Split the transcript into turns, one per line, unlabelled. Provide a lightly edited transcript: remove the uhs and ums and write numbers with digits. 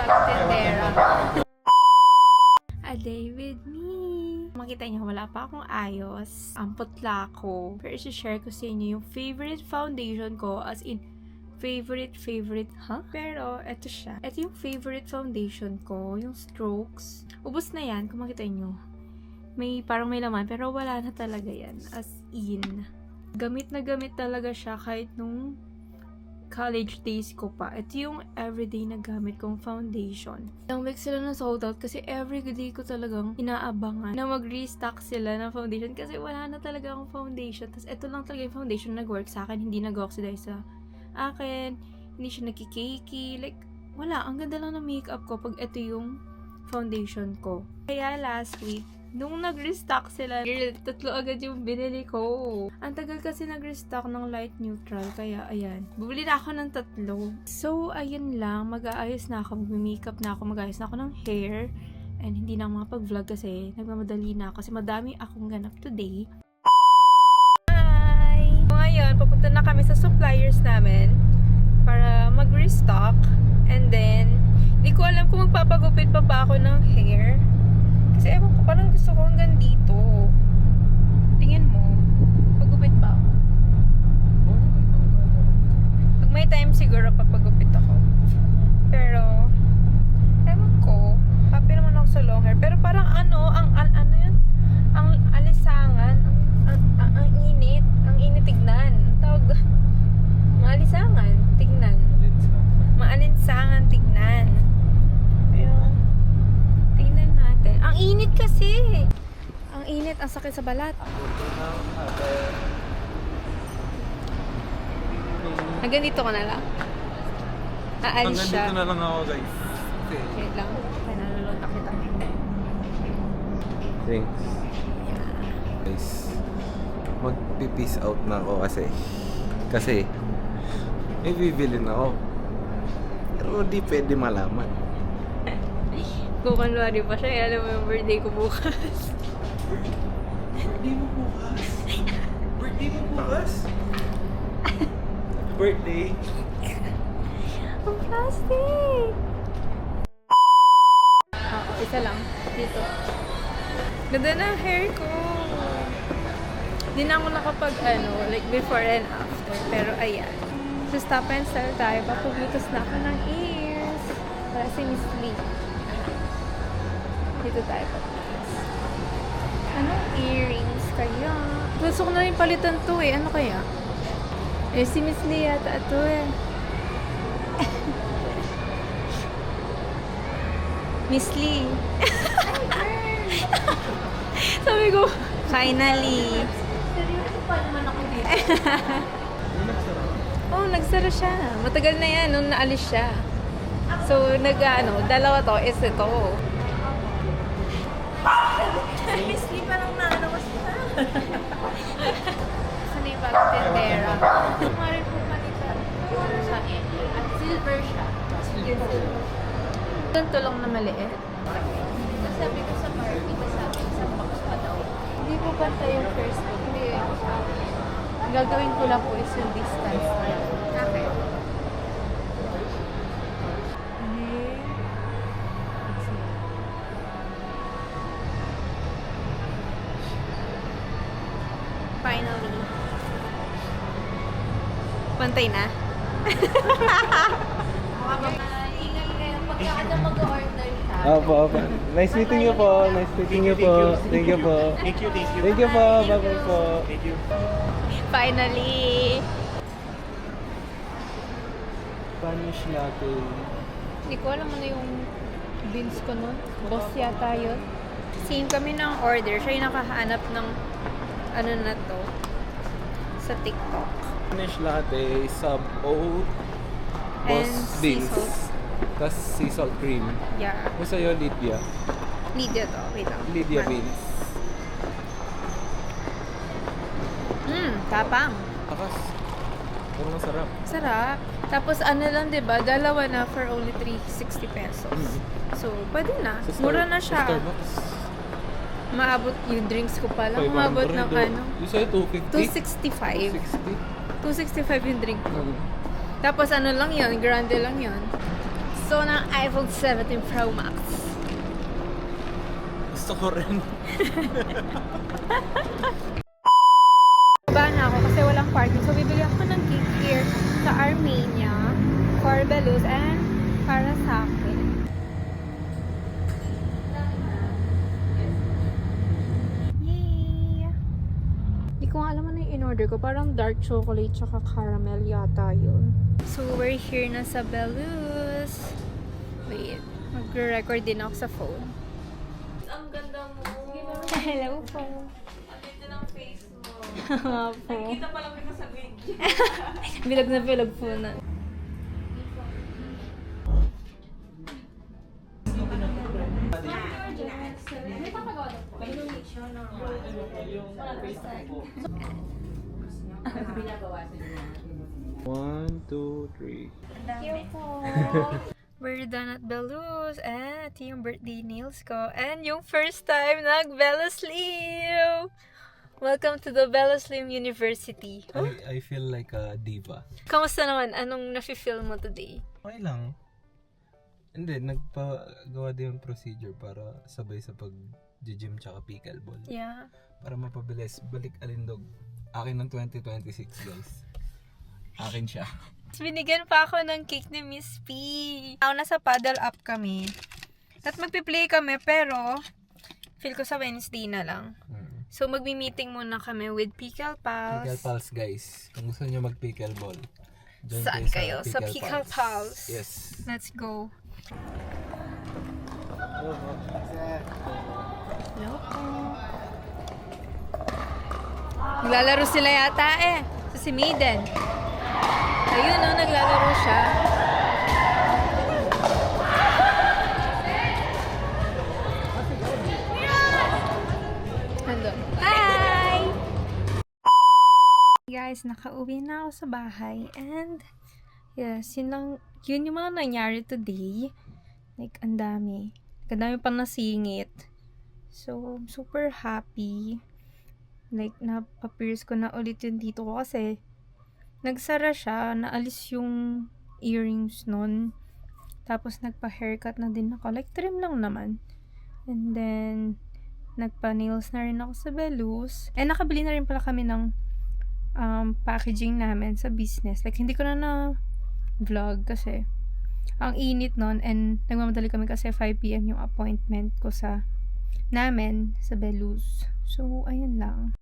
pagtendera. A day with me. Makita niyo, wala pa akong ayos. Ang putla ko. Pero i-share ko sa inyo yung favorite foundation ko. As in, favorite, huh? Pero, eto siya. Eto yung favorite foundation ko. Yung Strokes. Ubus na yan, kung makita niyo. Parang may laman, pero wala na talaga yan. As in. Gamit na gamit talaga siya kahit nung college days ko pa. Ito yung everyday na gamit kong foundation. Ilang weeks sila na sold out kasi everyday ko talagang inaabangan na mag-restock sila ng foundation kasi wala na talaga akong foundation. Tapos ito lang talaga yung foundation na nag-work sa akin. Hindi nag-oxidize sa akin. Hindi siya nagkikiki. Like, wala. Ang ganda lang ng makeup ko pag ito yung foundation ko. Kaya last week, nung nag-restock sila, tatlo agad yung binili ko. Ang tagal kasi nag-restock ng light neutral, kaya ayan. Bumili na ako ng tatlo. So, ayun lang. Mag-aayos na ako. Mag-makeup na ako. Mag-aayos na ako ng hair. And hindi na ako makapag-vlog kasi nagmamadali na ako. Kasi madami akong ganap today. Hi! Ngayon, papunta na kami sa suppliers namin para mag-restock. And then, hindi ko alam kung magpapagupit pa ba ako ng hair. Kasi ewan ko, parang gusto ko hanggang dito. Tingin mo, pagupit ba ako? Pag may time siguro papagupit ako. Pero, ewan ko, happy naman ako sa long hair. Pero parang ano yun? Ang alisangan, ang init. Ang init tignan. Ang tawag doon. Maalisangan, tignan. Maalinsangan, tignan. Pero, tingnan natin. Ang init kasi. Ang init, ang sakit sa balat. Hanggang dito ka na lang. Aalis
Hanggang
siya.
dito na lang ako, guys. Okay.
Wait lang. Kaya nalulunta kita.
Thanks. Guys, mag-peace out na ako kasi may bibilin ako. Pero di pwede malaman.
Kung kunwari pa siya, alam mo yung birthday ko bukas.
Birthday mo bukas? Birthday mo bukas? Birthday?
Ang plastic! Oo, isa lang. Dito. Ganda na ang hair ko. Hindi na ako nakapag, like before and after. Pero ayan. So, stop and style tayo. Papabutas na ako ng ears. Para si Miss Lee. Dito tayo paputas. Anong earrings kaya? Gusto ko na rin palitan to eh. Ano kaya? Eh, si Miss Lee yata ito eh. Miss Lee. Sabi ko, finally.
Seryoso pa naman ako dito.
Oh, nagsara siya. Matagal na yan nung naalis siya. So, dalawa to is ito.
Miss Lee, parang naano ko siya.
Saan yung bagong tendera?
Kumari po palitan. Sa inyo. At silver siya.
Ganito lang na maliit.
Sabi ko sa Barbie, sabi isang box pa daw.
Hindi po banta yung first book. Hindi. Ang gagawin ko lang po is yung distance.
Okay.
Finally. Pantay na.
Ingat kayo pagka kada mag-order siya.
Opo. Nice meeting you po. Nice meeting you po. Thank you po.
Thank you.
Thank you po. Bye po.
Thank you.
Finally.
Spanish latte.
Hindi ko alam ano yung beans ko nun. Boss yata yun. Same kami ng order. Siya yung nakahanap ng ano na to sa TikTok.
Spanish latte, sub oat,
And
boss
sea
beans,
salt.
tas sea salt cream.
Yeah.
Kung sa'yo, Lydia.
Lydia to. Wait lang.
Lydia
Mark.
beans.
Tapang.
Takas. Pero masarap.
Sarap. Tapos ano lang, 'di ba? Dalawa na for only 360 pesos. So, pwede na. Mura na
Sa
siya.
Starbucks.
Maabot yung drinks ko pa lang.
500
Maabot ng
daw.
ano?
Yung sa'yo, 250?
265.
260?
265 yung drink ko.
Mm.
Tapos ano lang yun, grande lang yun. So, Gusto ko ng iPhone 17 Pro Max.
Gusto ko rin.
Baba na ako kasi walang parking. So, bibili ako ng cake here sa Armenia for Belus and para sa akin. Yay! Hindi ko nga alam ano yung in-order ko. Parang dark chocolate tsaka caramel yata yun. So, we're here na sa Belus. Wait, mag-record din ako sa phone.
Ang ganda mo.
Hello po.
Ang ganda ng face mo.
Po.
Kita pa lang kita sa video.
Bilag na bilag po na.
May papagawa na po. Illumination or
One, two, three.
Thank you po. We're done at Belus. And ito yung birthday nails ko. And yung first time nag-Beloslim! Welcome to the Beloslim University.
I feel like a diva.
Kamusta naman? Anong nafe-feel mo today?
Okay lang. Hindi, nagpagawa din yung procedure para sabay sa pag-gym tsaka pickleball.
Yeah.
Para mapabilis, balik alindog. Akin ng 2026, guys. Akin siya.
Binigyan pa ako ng cake ni Miss P. Now, nasa paddle up kami. At magpi-play kami, pero feel ko sa Wednesday na lang. So, magmi-meeting muna kami with Pickle Pals.
Pickle Pals, guys. Kung gusto nyo mag-pickleball, join
Saan kayo? Sa Pickle Pals.
Yes.
Let's go. Hello po. Naglalaro sila yata eh. So, si Maiden. Ayun no, naglalaro siya. Nandun. Hi! Guys, nakauwi na ako sa bahay and yes, yun yung mga nangyari today. Like, ang dami. Ang dami pang nasingit. So, I'm super happy. Like, napapierce ko na ulit yung dito ko kasi nagsara siya, naalis yung earrings nun. Tapos, nagpa-haircut na din ako. Like, trim lang naman. And then, nagpa-nails na rin ako sa Belus. And nakabili na rin pala kami ng packaging namin sa business. Like, hindi ko na vlog kasi ang init nun and nagmamadali kami kasi 5 PM yung appointment ko sa namin sa Belus. So, ayun lang.